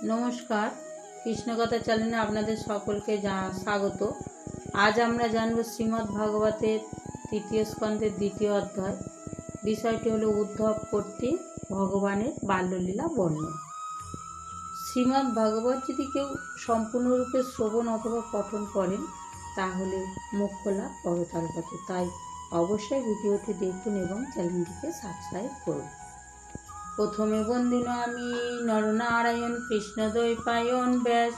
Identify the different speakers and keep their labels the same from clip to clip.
Speaker 1: নমস্কার, কৃষ্ণকথা চ্যানেলে আপনাদের সকলকে স্বাগত। আজ আমরা জানব শ্রীমদ্ ভাগবতের তৃতীয় স্কন্ধের দ্বিতীয় অধ্যায়। বিষয়টি হলো উদ্ধব কর্তৃক ভগবানের বাল্যলীলা বর্ণন। শ্রীমদ্ ভাগবত যদি কেউ সম্পূর্ণরূপে শ্রবণ অথবা পঠন করেন তাহলে মোক্ষ লাভ পরতর পথে। তাই অবশ্যই ভিডিওটি দেখুন এবং চ্যানেলটিকে সাবস্ক্রাইব করুন। প্রথমে বন্দিন আমি নরনারায়ণ কৃষ্ণদ্বৈপায়ন ব্যাস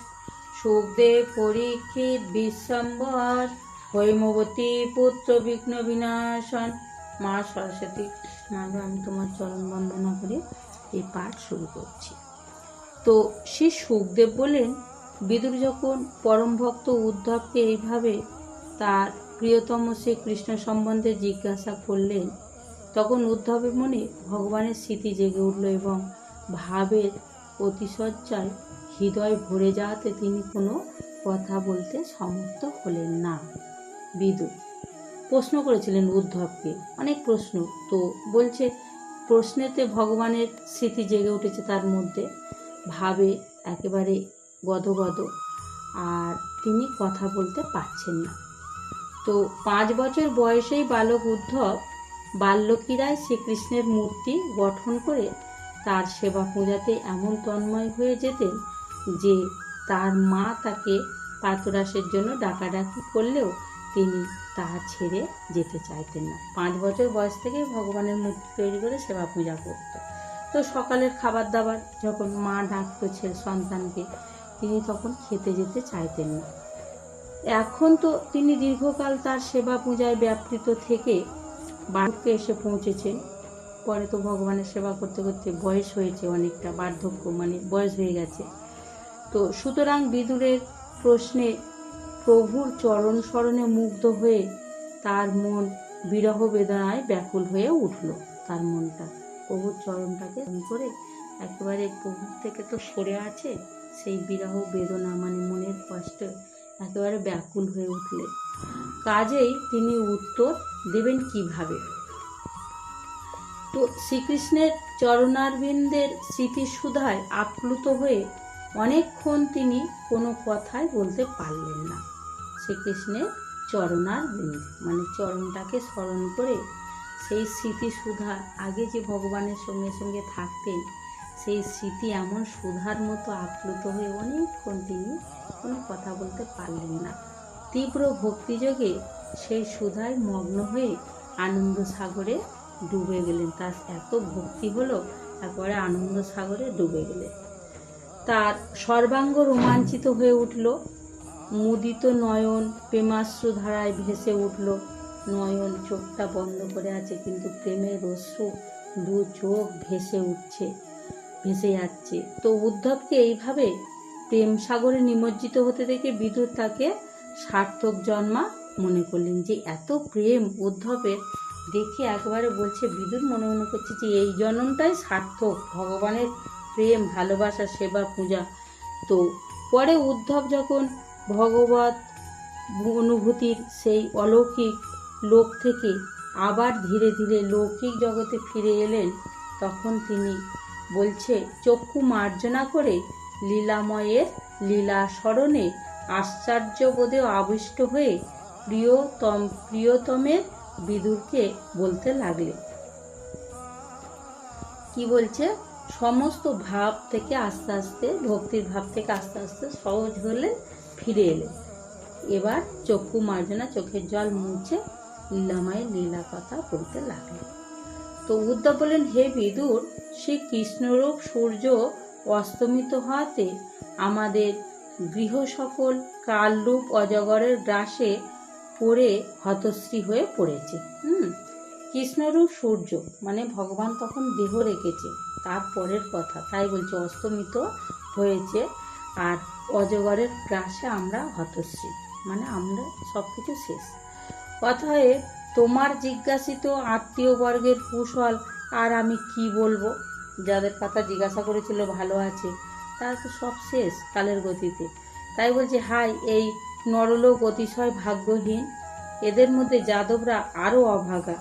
Speaker 1: সুখদেব পরীক্ষিত বিশ্বম্বর হৈমবতী পুত্র বিঘ্ন বিনাশন। মা সরস্বতী মাগো, আমি তোমার চরণ বন্দনা করে এই পাঠ শুরু করছি। তো শ্রী সুখদেব বলেন, বিদুর যখন পরম ভক্ত উদ্ধবকে এইভাবে তার প্রিয়তম শ্রী কৃষ্ণ সম্বন্ধে জিজ্ঞাসা করলেন, তখন উদ্ধবের মনে ভগবানের স্মৃতি জেগে উঠল এবং ভাবের অতিশয্যায় হৃদয় ভরে যাওয়াতে তিনি কোনো কথা বলতে সমর্থ হলেন না। বিদুর প্রশ্ন করেছিলেন উদ্ধবকে, অনেক প্রশ্ন, তো বলছে প্রশ্নেতে ভগবানের স্মৃতি জেগে উঠেছে তার মধ্যে, ভাবে একেবারে গদগদ, আর তিনি কথা বলতে পারছেন না। তো 5 বছর বয়সেই বালক উদ্ধব বাল্যকীরায় শ্রীকৃষ্ণের মূর্তি গঠন করে তার সেবা পূজাতে এমন তন্ময় হয়ে যেতেন যে তার মা তাকে প্রাতরাশের জন্য ডাকাডাকি করলেও তিনি তা ছেড়ে যেতে চাইতেন না। 5 বছর বয়স থেকে ভগবানের মূর্তি তৈরি করে সেবা পূজা করত। তো সকালের খাবার দাবার যখন মা ডাকতো সন্তানকে, তিনি তখন খেতে যেতে চাইতেন না। এখন তো তিনি দীর্ঘকাল তার সেবা পূজায় ব্যাপৃত থেকে বার্ধক্যে এসে পৌঁছেছেন। পরে তো ভগবানের সেবা করতে করতে বয়স হয়েছে, অনেকটা বার্ধক্য মানে বয়স হয়ে গেছে। তো সুতরাং বিদুরের প্রশ্নে প্রভুর চরণ স্মরণে মুগ্ধ হয়ে তার মন বিরহ বেদনায় ব্যাকুল হয়ে উঠল। তার মনটা প্রভুর চরণটাকে করে একেবারে প্রভুর থেকে তো সরে আছে, সেই বিরহ বেদনা মানে মনের কষ্ট একেবারে ব্যাকুল হয়ে উঠলেন। কাজেই তিনি উত্তর দেবেন কিভাবে? তো শ্রীকৃষ্ণের চরণারবিন্দের স্মৃতিসুধায় আপ্লুত হয়ে অনেকক্ষণ তিনি কোনো কথাই বলতে পারলেন না। শ্রীকৃষ্ণের চরণারবিন্দ মানে চরণটাকে স্মরণ করে সেই স্মৃতিসুধা, আগে যে ভগবানের সঙ্গে সঙ্গে থাকতেন, সেই স্মৃতি এমন সুধার মতো আপ্লুত হয়ে অনেকক্ষণ তিনি কোনো কথা বলতে পারলেন না। তীব্র ভক্তিযোগে সেই সুধায় মগ্ন হয়ে আনন্দ সাগরে ডুবে গেলেন। তার এত ভক্তি হলো, তারপরে আনন্দ সাগরে ডুবে গেলেন। তার সর্বাঙ্গ রোমাঞ্চিত হয়ে উঠল, মুদিত নয়ন প্রেমাশ্রু ধারায় ভেসে উঠল। নয়ন চোখটা বন্ধ করে আছে, কিন্তু প্রেমের অশ্রু দু চোখ ভেসে যাচ্ছে। তো উদ্ধবকে এইভাবে প্রেম সাগরে নিমজ্জিত হতে দেখে বিদুর তাকে সার্থক জন্মা মনে করলেন। যে এত প্রেম উদ্ধবের দেখে একবারে বলছে, বিদুর মনে মনে করছে যে এই জন্মটাই সার্থক, ভগবানের প্রেম ভালোবাসা সেবা পূজা। তো পরে উদ্ধব যখন ভগবত অনুভূতির সেই অলৌকিক লোক থেকে আবার ধীরে ধীরে লৌকিক জগতে ফিরে এলেন, তখন তিনি বলছে চক্ষু মার্জনা করে লীলাময়ের লীলা স্মরণে আশ্চর্যবোধে আবিষ্ট হয়ে প্রিয়তমের বিদুরকে বলতে লাগলেন। কি বলছে? সমস্ত ভাব থেকে আস্তে আস্তে, ভক্তির ভাব থেকে আস্তে আস্তে সহজ হলেন, ফিরে এলেন। এবার চক্ষু মার্জনা, চোখের জল মুছে লীলাময়ের লীলা কথা বলতে লাগলেন। তো উদ্ধব বলেন, হে বিদুর, সে কৃষ্ণরূপ সূর্য অস্তমিত হওয়াতে আমাদের গৃহ সকল কালরূপ অজগরের গ্রাসে পড়ে হতশ্রী হয়ে পড়েছে। কৃষ্ণরূপ সূর্য মানে ভগবান তখন দেহ রেখেছে, তার পরের কথা, তাই বলছে অস্তমিত হয়েছে, আর অজগরের গ্রাসে আমরা হতশ্রী মানে আমরা সব কিছু শেষ। অতএব তোমার জিজ্ঞাসিত আত্মীয় বর্গের কুশল আর আমি কি বলবো? যাদের কথা জিজ্ঞাসা করেছিল ভালো আছে, তারা তো সব শেষ কালের গতিতে। তাই বলছে, হাই এই নরলোক অতিশয় ভাগ্যহীন, এদের মধ্যে যাদবরা আরও অভাগা।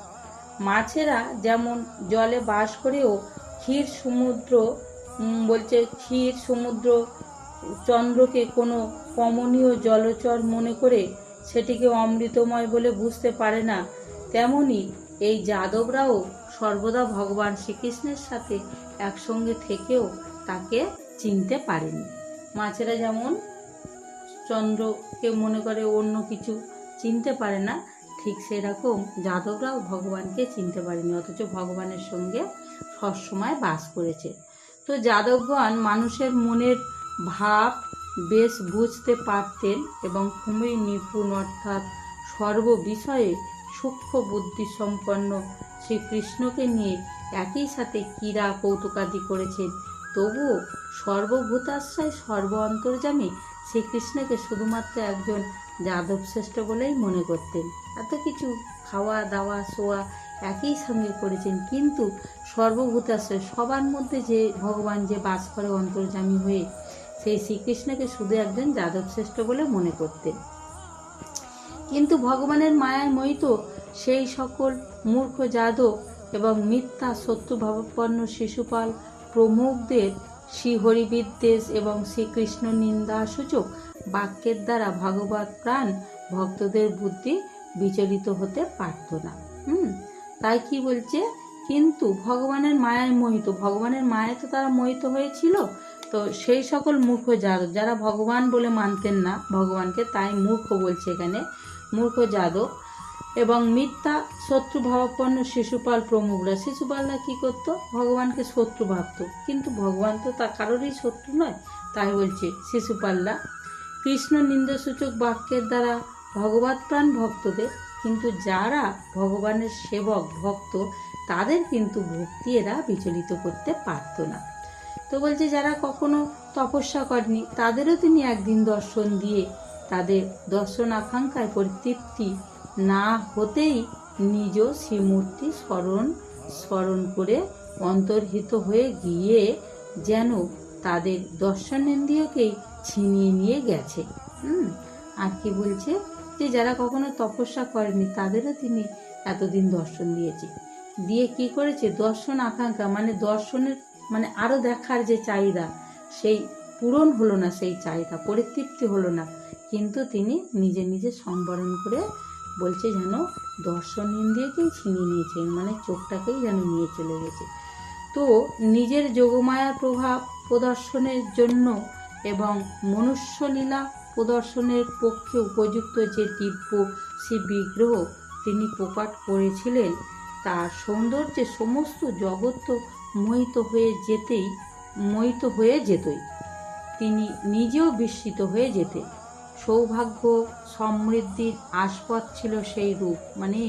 Speaker 1: মাছেরা যেমন জলে বাস করেও ক্ষীর সমুদ্র বলছে ক্ষীর সমুদ্র চন্দ্রকে কোনো কমনীয় জলচর মনে করে সেটিকে অমৃতময় বলে বুঝতে পারে না, তেমনি এই যাদবরাও সর্বদা ভগবান শ্রীকৃষ্ণের সাথে একসঙ্গে থেকেও তাকে চিনতে পারেনি। মাছেরা যেমন চন্দ্রকে মনে করে অন্য কিছু, চিনতে পারে না, ঠিক সেরকম যাদবরাও ভগবানকে চিনতে পারেনি, অথচ ভগবানের সঙ্গে সবসময় বাস করেছে। তো যাদবগণ মানুষের মনের ভাব বেশ বুঝতে পারতেন এবং খুবই নিপুণ, অর্থাৎ সর্ববিষয়ে সূক্ষ্ম বুদ্ধি সম্পন্ন শ্রীকৃষ্ণকে নিয়ে একই সাথে ক্রীড়া কৌতুকাদি করেছেন। তবুও সর্বভূতাশ্রয় সর্ব অন্তর্যামী শ্রীকৃষ্ণকে শুধুমাত্র একজন যাদব শ্রেষ্ঠ বলেই মনে করতেন। এত কিছু খাওয়া দাওয়া শোয়া একই সঙ্গে করেছেন, কিন্তু সর্বভূতাশ্রয় সবার মধ্যে যে ভগবান যে বাস করে অন্তর্যামী হয়ে, সেই শ্রীকৃষ্ণকে শুধু একজন যাদব শ্রেষ্ঠ বলে মনে করতেন। কিন্তু ভগবানের মায়ায় মোহিত সেই সকল মূর্খ যাদব এবং মিথ্যা শত্রুভাবাপন্ন শিশুপাল প্রমুখদের শ্রীহরিবিদ্বেষ এবং শ্রীকৃষ্ণ নিন্দা সূচক বাক্যের দ্বারা ভগবত প্রাণ ভক্তদের বুদ্ধি বিচলিত হতে পারত না। তাই কি বলছে, কিন্তু ভগবানের মায়ায় মোহিত, ভগবানের মায়ায় তো তারা মোহিত হয়েছিল। তো সেই সকল মূর্খ যাদব যারা ভগবান বলে মানতেন না ভগবানকে, তাই মূর্খ বলছে এখানে, মূর্খ যাদব এবং মিথ্যা শত্রুভাবাপন্ন শিশুপাল প্রমুখরা, শিশুপালরা কি করতো, ভগবানকে শত্রু ভাবত, কিন্তু ভগবান তো তা কারোরই শত্রু নয়, তাই বলছে শিশুপালরা কৃষ্ণ নিন্দাসূচক বাক্যের দ্বারা ভগবত প্রাণ ভক্তদের, কিন্তু যারা ভগবানের সেবক ভক্ত তাদের কিন্তু ভক্তি এরা বিচলিত করতে পারত না। তো বলছে যারা কখনো তপস্যা করেনি তাদেরও তিনি একদিন দর্শন দিয়ে তাদের দর্শন আকাঙ্ক্ষায় পরিতৃপ্তি না হতেই নিজ শ্রীমূর্তি স্মরণ করে অন্তর্হিত হয়ে গিয়ে যেন তাদের দর্শনেন্দ্রিয়কেই ছিনিয়ে নিয়ে গেছে। আর কি বলছে, যে যারা কখনো তপস্যা করেনি তাদেরও তিনি এতদিন দর্শন দিয়েছে, দিয়ে কি করেছে, দর্শন আকাঙ্ক্ষা মানে দর্শনের মানে আরো দেখার যে চাহিদা, সেই পূরণ হলো না, সেই চাহিদা পরিতৃপ্তি হলো না, কিন্তু তিনি নিজে নিজে সংবরণ করে বলছে যেন দর্শন ইন্দ্রিয়কেই ছিনিয়ে নিয়েছেন, মানে চোখটাকেই যেন নিয়ে চলে গেছে। তো নিজের যোগমায়ার প্রভাব প্রদর্শনের জন্য এবং মনুষ্যলীলা প্রদর্শনের পক্ষে উপযুক্ত যে দিব্য শ্রী বিগ্রহ তিনি প্রকট করেছিলেন, তার সৌন্দর্যে সমস্ত জগৎ তো মোহিত হয়ে যেতই, তিনি নিজেও বিস্মিত হয়ে যেতেন। সৌভাগ্য সমৃদ্ধির আস্পদ ছিল সেই রূপ, মানে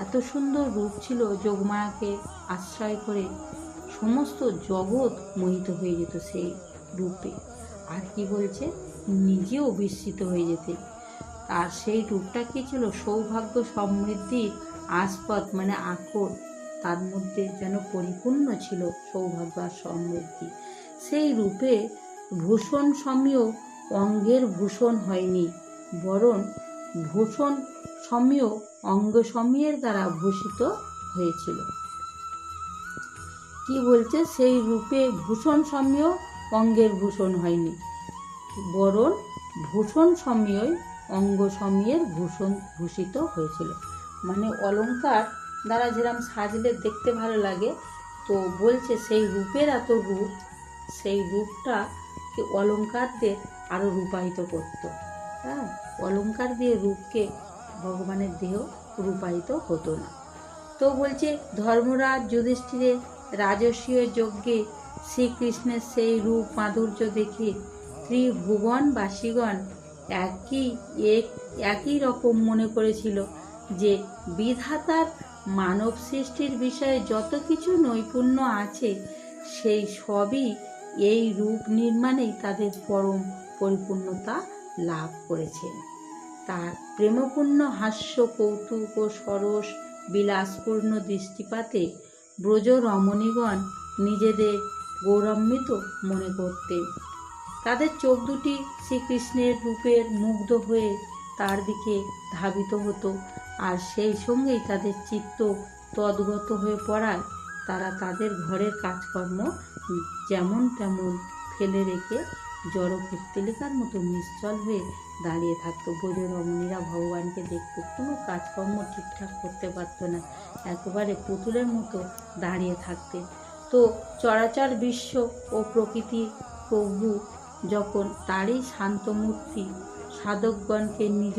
Speaker 1: এত সুন্দর রূপ ছিল, যোগমায়াকে আশ্রয় করে সমস্ত জগৎ মোহিত হয়ে যেত সেই রূপে। আর কি বলছে, নিজেও বিস্মিত হয়ে যেতেন। আর সেই রূপটা কি ছিল, সৌভাগ্য সমৃদ্ধির আস্পদ মানে আকর, তার মধ্যে যেন পরিপূর্ণ ছিল সৌভাগ্য আর সমৃদ্ধি। সেই রূপে ভূষণ সমীয় অঙ্গের ভূষণ হয়নি, বরং ভূষণ সমীয় অঙ্গ সমীয়ের দ্বারা ভূষিত হয়েছিল। কি বলছে, সেই রূপে ভূষণ সমীয় অঙ্গের ভূষণ হয়নি, বরং ভূষণ সমীয় অঙ্গ সমীয়ের ভূষিত হয়েছিল। মানে অলংকার দ্বারা যেরকম সাজলে দেখতে ভালো লাগে, তো বলছে সেই রূপের এত রূপ, সেই রূপটা অলংকারদের আরো রূপায়িত করত। অলংকার দিয়ে রূপকে ভগবানের দেহ রূপায়িত হতো না। তো বলছে ধর্মরাজ যুধিষ্ঠিরের রাজসীয় যজ্ঞে শ্রীকৃষ্ণের সেই রূপ মাধুর্য দেখে ত্রিভুবনবাসীগণ একই রকম মনে করেছিল যে বিধাতার মানব সৃষ্টির বিষয়ে যত কিছু নৈপুণ্য আছে সেই সবই এই রূপ নির্মাণেই তাদের পরম পরিপূর্ণতা লাভ করেছে। তার প্রেমপূর্ণ হাস্য কৌতুক ও সরস বিলাসপূর্ণ দৃষ্টিপাতে ব্রজ রমণীগণ নিজেদের গৌরবান্বিত মনে করতেন। তাদের চোখ দুটি শ্রীকৃষ্ণের রূপের মুগ্ধ হয়ে তার দিকে ধাবিত হতো, আর সেই সঙ্গেই তাদের চিত্ত তদ্গত হয়ে পড়ায় তারা তাদের ঘরের কাজকর্ম যেমন তেমন ফেলে রেখে জড় পুত্তলিকার মতো নিশ্চল হয়ে দাঁড়িয়ে থাকতো। ব্রজ রমণীরা ভগবানকে দেখতো, কোনো কাজকর্ম ঠিকঠাক করতে পারতো না, একেবারে পুতুলের মতো দাঁড়িয়ে থাকতেন। তো চরাচর বিশ্ব ও প্রকৃতি প্রভু যখন তারই শান্তমূর্তি সাধকগণকে নিজ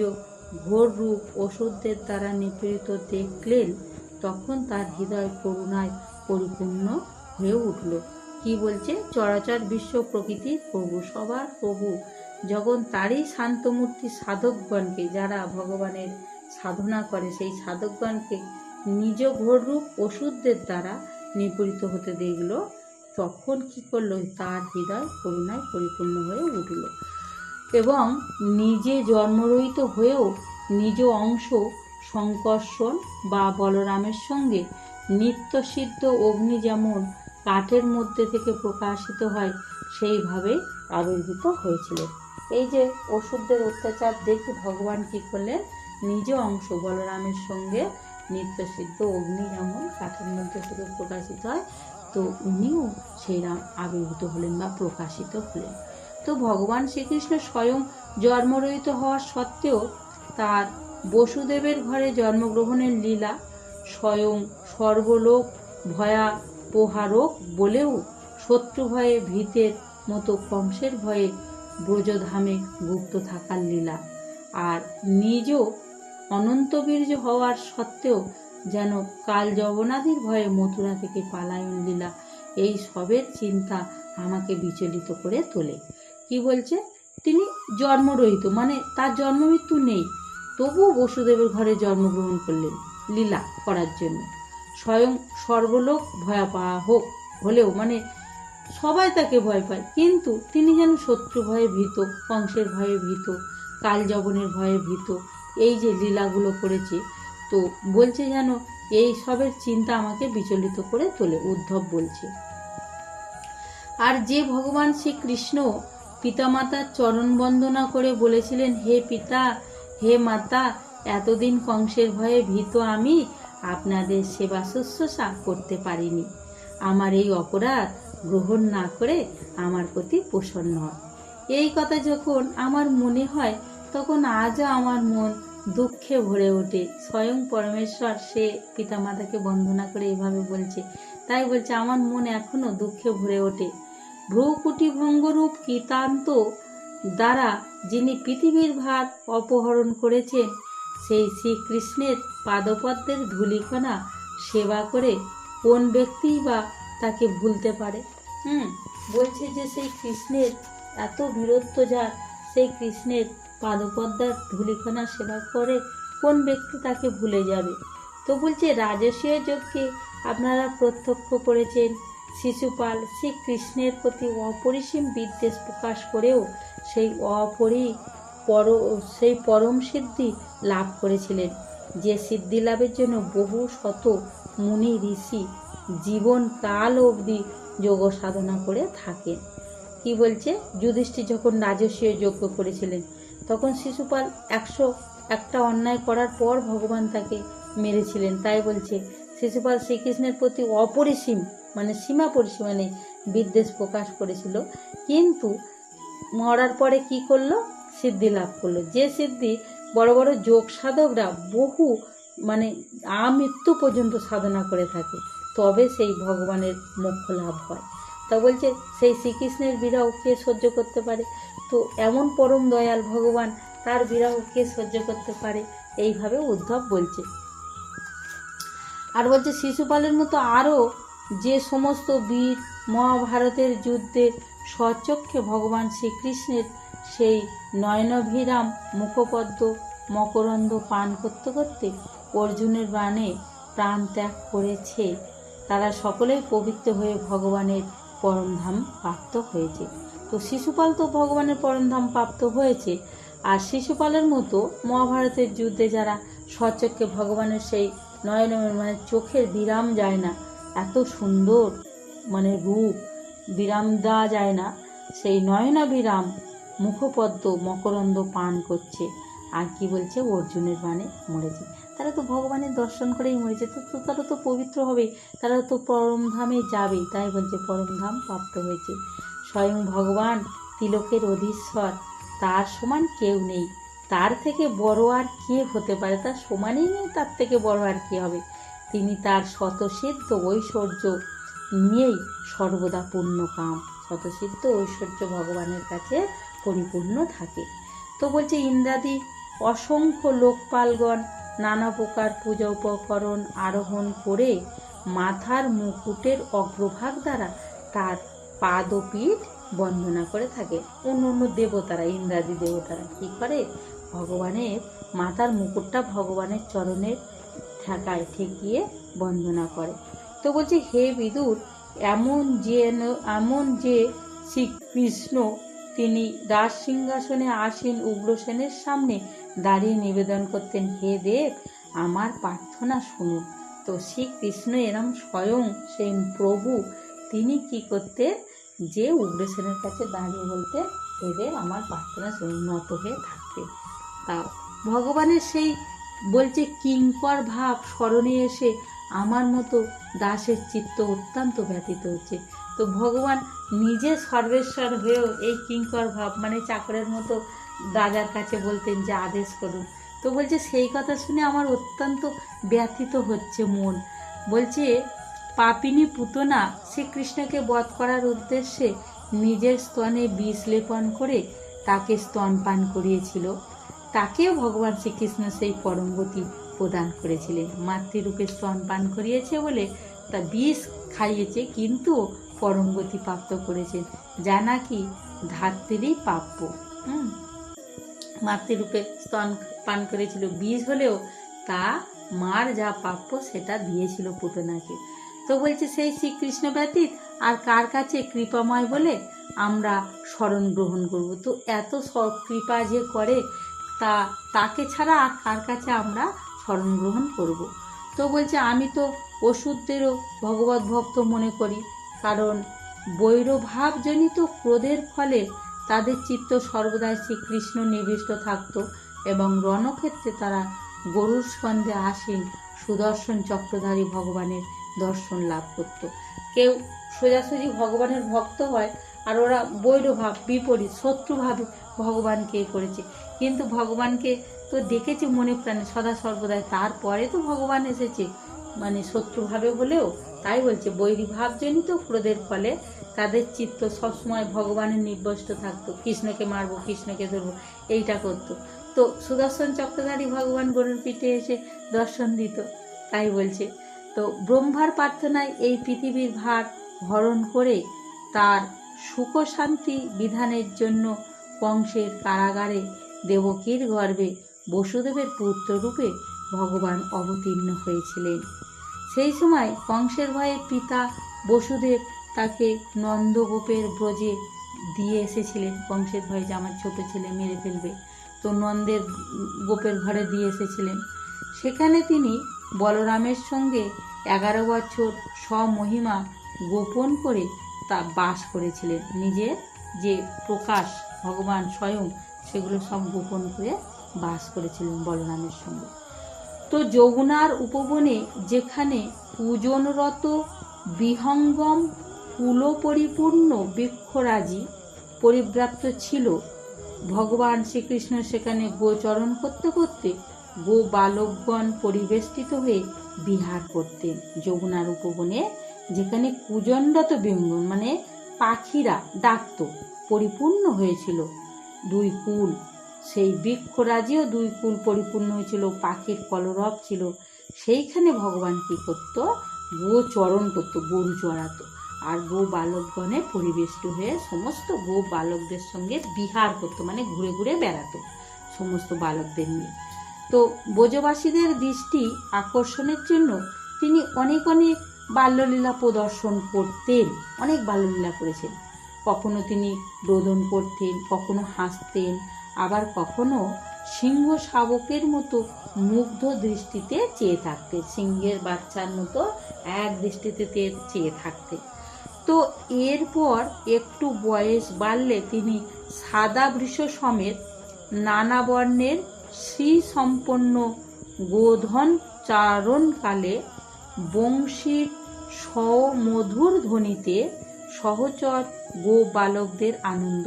Speaker 1: ঘোর রূপ ওষুধের দ্বারা নিপীড়িত দেখলেন, তখন তার হৃদয় করুণায় পরিপূর্ণ হয়ে উঠল। কি বলছে? চরাচর বিশ্ব প্রকৃতির প্রভু, সবার প্রভু যখন তারই শান্তমূর্তি সাধকগণকে, যারা ভগবানের সাধনা করে সেই সাধকগণকে নিজ ঘোর রূপ ওষুধের দ্বারা নিপীড়িত হতে দেখল, তখন কি করলো? তার হৃদয় করুণায় পরিপূর্ণ হয়ে উঠল এবং নিজে জন্মরহিত হয়েও নিজ অংশ সংকর্ষণ বা বলরামের সঙ্গে নিত্যসিদ্ধ অগ্নি যেমন কাঠের মধ্যে থেকে প্রকাশিত হয়, সেইভাবে আবির্ভূত হয়েছিল। এই যে অসুরদের অত্যাচার দেখে ভগবান কি করলেন? নিজ অংশ বলরামের সঙ্গে নিত্যসিদ্ধ অগ্নি যেমন কাঠের মধ্যে থেকে প্রকাশিত হয়, তো উনিও সেইরাম আবির্ভূত হলেন বা প্রকাশিত হলেন। তো ভগবান শ্রীকৃষ্ণ স্বয়ং জন্মরহিত হওয়ার সত্ত্বেও তার বসুদেবের ঘরে জন্মগ্রহণের লীলা স্বয়ং সর্বলোক ভয়াপহারক বলেও শত্রু ভয়ে ভীতের মতো কংসের ভয়ে ব্রজধামে গুপ্ত থাকার লীলা, আর নিজ অনন্তবীর্য হওয়ার সত্ত্বেও যেন কাল যবনাদির ভয়ে মথুরা থেকে পালায়ন লীলা, এই সবের চিন্তা আমাকে বিচলিত করে তোলে। কি বলছে? তিনি জন্মরহিত, মানে তার জন্মমৃত্যু নেই, তবুও বসুদেবের ঘরে জন্মগ্রহণ করলেন লীলা করার জন্য। স্বয়ং সর্বলোক ভয়াবহ হলেও, মানে সবাই তাকে ভয় পায়, কিন্তু তিনি যেন শত্রু ভয়ে ভীত, কংসের ভয়ে ভীত, কাল যবনের ভয়ে ভীত, এই যে লীলাগুলো করেছে, তো বলছে যেন এই সবের চিন্তা আমাকে বিচলিত করে তোলে, উদ্ধব বলছে। আর যে ভগবান শ্রীকৃষ্ণ পিতামাতার চরণ বন্দনা করে বলেছিলেন, হে পিতা, হে মাতা, এতদিন কংসের ভয়ে ভীত আমি আপনাদের সেবা শুশ্রূষা করতে পারিনি, আমার এই অপরাধ গ্রহণ না করে আমার প্রতি প্রসন্ন হয়। এই কথা যখন আমার মনে হয়, তখন আজও আমার মন দুঃখে ভরে ওঠে। স্বয়ং পরমেশ্বর সে পিতামাতাকে বন্দনা করে এভাবে বলছে, তাই বলছে আমার মন এখনো দুঃখে ভরে ওঠে। ভ্রুকুটি ভঙ্গরূপ কৃতান্ত দ্বারা যিনি পৃথিবীর ভার অপহরণ করেছেন, সেই শ্রীকৃষ্ণের পাদপদ্মের ধূলিকণা সেবা করে কোন ব্যক্তি বা তাকে ভুলতে পারে? বলছে যে সেই কৃষ্ণের এত বীরত্ব যার, সেই কৃষ্ণের পাদপদ্মার ধূলিকণা সেবা করে কোন ব্যক্তি তাকে ভুলে যাবে? তো বলছে রাজসীয় যজ্ঞে আপনারা প্রত্যক্ষ করেছেন, শিশুপাল শ্রীকৃষ্ণের প্রতি অপরিসীম বিদ্বেষ প্রকাশ করেও সেই পরম সিদ্ধি লাভ করেছিলেন, যে সিদ্ধি লাভের জন্য বহু শত মুনি ঋষি জীবন কাল অবধি যোগ সাধনা করে থাকেন। কি বলছে? যুধিষ্ঠির যখন রাজসীয় যজ্ঞ করেছিলেন, তখন শিশুপাল 101টা অন্যায় করার পর ভগবান তাকে মেরেছিলেন, তাই বলছে শিশুপাল শ্রীকৃষ্ণের প্রতি অপরিসীম, মানে সীমা পরিসীমা নেই, বিদ্বেষ প্রকাশ করেছিল, কিন্তু মরার পরে কি করলো? সিদ্ধি লাভ করলো, যে সিদ্ধি বড় বড় যোগ সাধকরা বহু, মানে আমৃত্যু পর্যন্ত সাধনা করে থাকে, তবে সেই ভগবানের মোক্ষ লাভ হয়। তা বলছে সেই শ্রীকৃষ্ণের বিরহ কে সহ্য করতে পারে? তো এমন পরম দয়াল ভগবান, তার বিরহ কে সহ্য করতে পারে? এইভাবে উদ্ধব বলছে। আর বলছে শিশুপালের মতো আরও যে সমস্ত বীর মহাভারতের যুদ্ধে স্বচক্ষে ভগবান শ্রীকৃষ্ণের সেই নয়নভিরাম মুখপদ্ম মকরন্দ পান করতে করতে অর্জুনের বাণে প্রাণ ত্যাগ করেছে, তারা সকলেই পবিত্র হয়ে ভগবানের পরমধাম প্রাপ্ত হয়েছে। তো শিশুপাল তো ভগবানের পরমধাম প্রাপ্ত হয়েছে, আর শিশুপালের মতো মহাভারতের যুদ্ধে যারা স্বচক্ষে ভগবানের সেই নয়নের, মানে চোখের বিরাম যায় না, এত সুন্দর মানে রূপ, বিরাম দেওয়া যায় না, সেই নয়নাভিরাম মুখপদ্ম মকরন্দ পান করছে, আর কি বলছে? অর্জুনের বাণে মরেছে। তারা তো ভগবানের দর্শন করেই মরেছে, তো তারা তো পবিত্র হবে, তারা তো পরমধামে যাবে। তাই বলছে পরমধাম প্রাপ্ত হয়েছে। স্বয়ং ভগবান তিলকের অধীশ্বর, তার সমান কেউ নেই। তার থেকে বড় আর কে হতে পারে? তার সমানই নেই, তার থেকে বড় আর কে হবে? তিনি তার শতসিদ্ধ ঐশ্বর্য নিয়েই সর্বদা পূর্ণকাম। শতসিদ্ধ ঐশ্বর্য ভগবানের কাছে পরিপূর্ণ থাকে। তো বলছে ইন্দ্রাদি অসংখ্য লোকপালগণ নানা প্রকার পূজা উপকরণ আরোহণ করে মাথার মুকুটের অগ্রভাগ দ্বারা তার পাদপীঠ বন্দনা করে থাকে। অন্য অন্য দেবতারা, ইন্দ্রাদি দেবতারা কি করে? ভগবানের মাথার মুকুটটা ভগবানের চরণের ঠেকায় ঠেকিয়ে বন্দনা করে। তো বলছে হে বিদুর, এমন যে শ্রীকৃষ্ণ তিনি রাজ সিংহাসনে আসীন উগ্রসেনের সামনে দাঁড়িয়ে নিবেদন করতেন, হে দেব আমার প্রার্থনা শুনুন। তো শ্রীকৃষ্ণ এরম স্বয়ং সেই প্রভু, তিনি কি করতেন? যে উগ্রসেনের কাছে দাঁড়িয়ে বলতেন, হে দেব আমার প্রার্থনা শুনুন, নত হয়ে থাকতেন। তাও ভগবানের সেই বলছে কিঙ্কর ভাব স্মরণে এসে আমার মতো দাসের চিত্ত অত্যন্ত ব্যথিত হচ্ছে। তো ভগবান নিজে সর্বেশ্বর হয়েও এই কিঙ্কর ভাব মানে চাকরের মতো রাজার কাছে বলতেন যে আদেশ করুন। তো বলছে সেই কথা শুনে আমার অত্যন্ত ব্যথিত হচ্ছে মন। বলছে পাপিনী পুতনা শ্রীকৃষ্ণকে বধ করার উদ্দেশ্যে নিজের স্তনে বিষ লেপন করে তাকে স্তনপান করিয়েছিল। তাকেও ভগবান শ্রীকৃষ্ণ সেই পরম গতি প্রদান করেছিলেন। মাতৃরূপে স্তনপান করিয়েছে বলে তা বিষ খাইয়েছে, কিন্তু পরম গতি প্রাপ্ত করেছেন, যা নাকি ধাত্রীরই প্রাপ্য। মাতৃরূপে স্তন পান করেছিল, বিষ হলেও তা মার যা প্রাপ্য সেটা দিয়েছিল পুতনাকে। তো বলছে সেই শ্রীকৃষ্ণ ব্যতীত আর কার কাছে কৃপাময় বলে আমরা শরণ গ্রহণ করব? তো এত কৃপা যে করে তাকে ছাড়া আর কার কাছে আমরা শরণ গ্রহণ করব? তো বলছে আমি তো অসুরদেরও ভগবত ভক্ত মনে করি, কারণ বৈরভাবজনিত ক্রোধের ফলে তাদের চিত্ত সর্বদাই শ্রীকৃষ্ণ নিবিষ্ট থাকত এবং রণক্ষেত্রে তারা গরুর স্কন্ধে আসীন সুদর্শন চক্রধারী ভগবানের দর্শন লাভ করত। কেউ সোজাসুজি ভগবানের ভক্ত হয় আর ওরা বৈরভাব বিপরীত শত্রুভাবে ভগবানকে করেছে, কিন্তু ভগবানকে তো দেখেছে মনে প্রাণে সদা সর্বদাই, তারপরে তো ভগবান এসেছে মানে শত্রুভাবে হলেও। তাই বলছে বৈরীভাবজনিত ক্রোধের ফলে তাদের চিত্ত সবসময় ভগবানের নির্বস্ত থাকতো, কৃষ্ণকে মারবো কৃষ্ণকে ধরবো এইটা করতো। তো সুদর্শন চক্রধারী ভগবান গরুর পিঠে এসে দর্শন দিত। তাই বলছে তো ব্রহ্মার প্রার্থনায় এই পৃথিবীর ভার হরণ করে তার সুখ শান্তি বিধানের জন্য কংসের কারাগারে দেবকীর গর্ভে বসুদেবের পুত্ররূপে ভগবান অবতীর্ণ হয়েছিলেন। সেই সময় কংসের ভয়ে পিতা বসুদেব তাকে নন্দগোপের ব্রজে দিয়ে এসেছিলেন। কংসের ভয়ে যে আমার ছোট ছেলে মেরে ফেলবে, তো নন্দের গোপের ঘরে দিয়ে এসেছিলেন। সেখানে তিনি বলরামের সঙ্গে 11 বছর স্বমহিমা গোপন করে তা বাস করেছিলেন। নিজের যে প্রকাশ ভগবান স্বয়ং সেগুলো সব গোপন করে বাস করেছিলেন বলরামের সঙ্গে। তো যমুনার উপবনে যেখানে পূজনরত বিহঙ্গম কুল পরিপূর্ণ বৃক্ষরাজি পরিব্যাপ্ত ছিল, ভগবান শ্রীকৃষ্ণ সেখানে গোচরণ করতে করতে গো বালকগণ পরিবেষ্টিত হয়ে বিহার করতেন। যমুনার উপবনে যেখানে পূজনরত বিহঙ্গম মানে পাখিরা ডাকত পরিপূর্ণ হয়েছিল 2 কুল, সেই বৃক্ষরাজিও 2 কুল পরিপূর্ণ হয়েছিল, পাখির কলরব ছিল। সেইখানে ভগবান কি করত? গোচরণ করত, গরু চড়াতো আর গো বালকগণে পরিবেষ্টিত হয়ে সমস্ত গো বালকদের সঙ্গে বিহার করত, মানে ঘুরে ঘুরে বেড়াতো সমস্ত বালকদের নিয়ে। তো ব্রজবাসীদের দৃষ্টি আকর্ষণের জন্য তিনি অনেক অনেক বাল্যলীলা প্রদর্শন করতেন, অনেক বাল্যলীলা করেছেন। কখনো তিনি রোদন করতেন, কখনো হাসতেন, আবার কখনো সিংহ শাবকের মতো মুগ্ধ দৃষ্টিতে চেয়ে থাকতেন, সিংহের বাচ্চার মতো এক দৃষ্টিতে চেয়ে থাকতেন। তো এরপর একটু বয়স বাড়লে তিনি সাদা বৃষ সমেত নানা বর্ণের শ্রী সম্পন্ন গোধন চারণকালে বংশীর সমধুর ধ্বনিতে সহচর গো বালকদের আনন্দ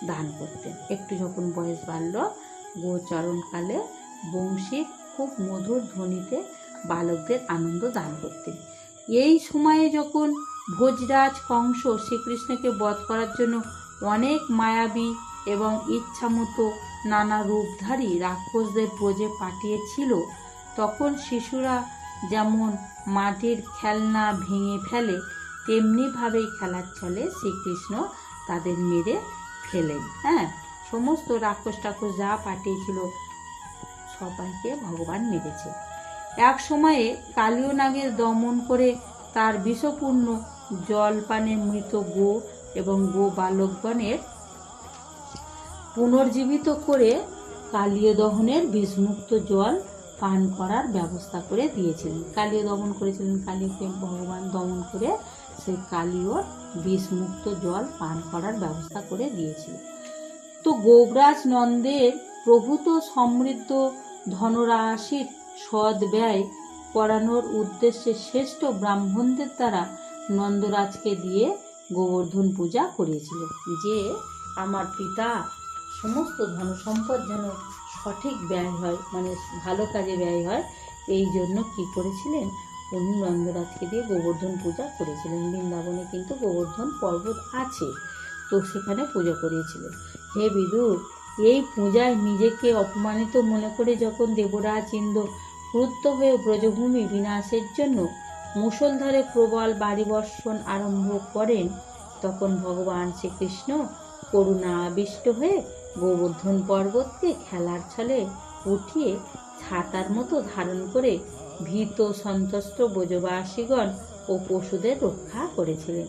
Speaker 1: দান করতেন। একটু যখন বয়স বাড়ল, গোচারণকালে বংশীর খুব মধুর ধ্বনিতে বালকদের আনন্দ দান করতেন। এই সময়ে যখন ভোজরাজ কংস শ্রীকৃষ্ণকে বধ করার জন্য অনেক মায়াবী এবং ইচ্ছামতো নানা রূপধারী রাক্ষসদের ব্রজে পাঠিয়েছিল, তখন শিশুরা যেমন মাটির খেলনা ভেঙে ফেলে, তেমনিভাবেই খেলার ছলে শ্রীকৃষ্ণ তাদের মেরে ফেলেন। সমস্ত রাক্ষস টাক্ষস যা পাঠিয়েছিল সবাইকে ভগবান মেরেছে। এক সময়ে কালীয় নাগের দমন করে তার বিষপূর্ণ জলপানে মৃত গো এবং গো বালকগণের পুনর্জীবিত করে কালীয় দহনের বিষমুক্ত জল পান করার ব্যবস্থা করে দিয়েছিলেন। কালীয় দমন করেছিলেন, কালীকে ভগবান দমন করে সেই কালীয় বিষমুক্ত জল পান করার ব্যবস্থা করে দিয়েছিলেন। তো গৌরাজ নন্দের প্রভূত সমৃদ্ধ ধনরাশির সদ ব্যয় করানোর উদ্দেশ্যে শ্রেষ্ঠ ব্রাহ্মণদের দ্বারা নন্দরাজকে দিয়ে গোবর্ধন পূজা করিয়েছিলেন, যে আমার পিতা সমস্ত ধন সম্পদ যেন সঠিক ব্যয় হয়, মানে ভালো কাজে ব্যয় হয়, এই জন্য কি করেছিলেন, উনি নন্দরাজকে দিয়ে গোবর্ধন পূজা করেছিলেন। বৃন্দাবনে কিন্তু গোবর্ধন পর্বত আছে, তো সেখানে পুজো করিয়েছিলেন। হে বিদুর, এই পূজায় নিজেকে অপমানিত মনে করে যখন দেবরাজ ইন্দ্র ক্রুদ্ধ হয়ে ব্রজভূমি বিনাশের জন্য মুষলধারে প্রবল বাড়িবর্ষণ আরম্ভ করেন, তখন ভগবান শ্রীকৃষ্ণ করুণা আবিষ্ট হয়ে গোবর্ধন পর্বতকে খেলার ছলে উঠিয়ে ছাতার মতো ধারণ করে ভীত সন্ত্রস্ত ব্রজবাসীগণ ও পশুদের রক্ষা করেছিলেন।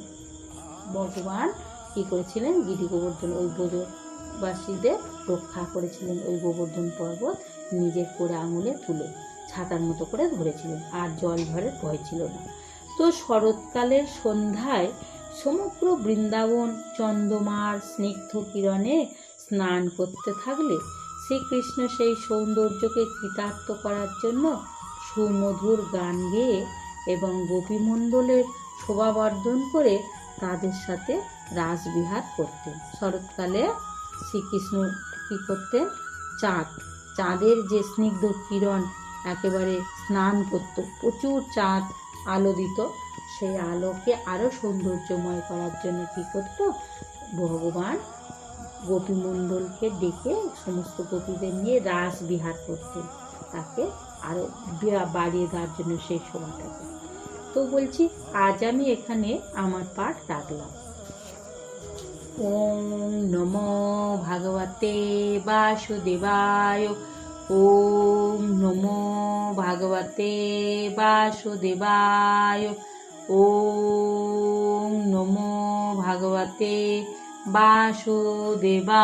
Speaker 1: ভগবান কি করেছিলেন, গিরি গোবর্ধন ওই ব্রজবাসীদের রক্ষা করেছিলেন। ওই গোবর্ধন পর্বত নিজের করে আঙুলে তুলে ছাতার মতো করে ধরেছিলেন, আর জল ঝড়ের ভয় ছিল না। তো শরৎকালের সন্ধ্যায় সমগ্র বৃন্দাবন চন্দ্রমার স্নিগ্ধ কিরণে স্নান করতে থাকলে শ্রীকৃষ্ণ সেই সৌন্দর্যকে কৃতার্থ করার জন্য সুমধুর গান গেয়ে এবং গোপীমণ্ডলের শোভাবর্ধন করে তাদের সাথে রাসবিহার করতেন। শরৎকালে শ্রীকৃষ্ণ কী করতেন, চাঁদের যে স্নিগ্ধ কিরণ একেবারে স্নান করত, প্রচুর চাঁদ আলো দিত, সেই আলোকে আরও সৌন্দর্যময় করার জন্য কী করত, ভগবান গোপীমণ্ডলকে ডেকে সমস্ত গোপীদের নিয়ে রাস বিহার করতেন, তাকে আরও বাড়িয়ে দেওয়ার জন্য সেই সময়টাকে। তো বলছি, আজ আমি এখানে আমার পাঠ রাখলাম। ওম নমো ভগবতে বাসুদেবায়। ওম নমো ভগবতে বাসুদেবায়। ওম নমো ভগবতে বাসুদেবায়।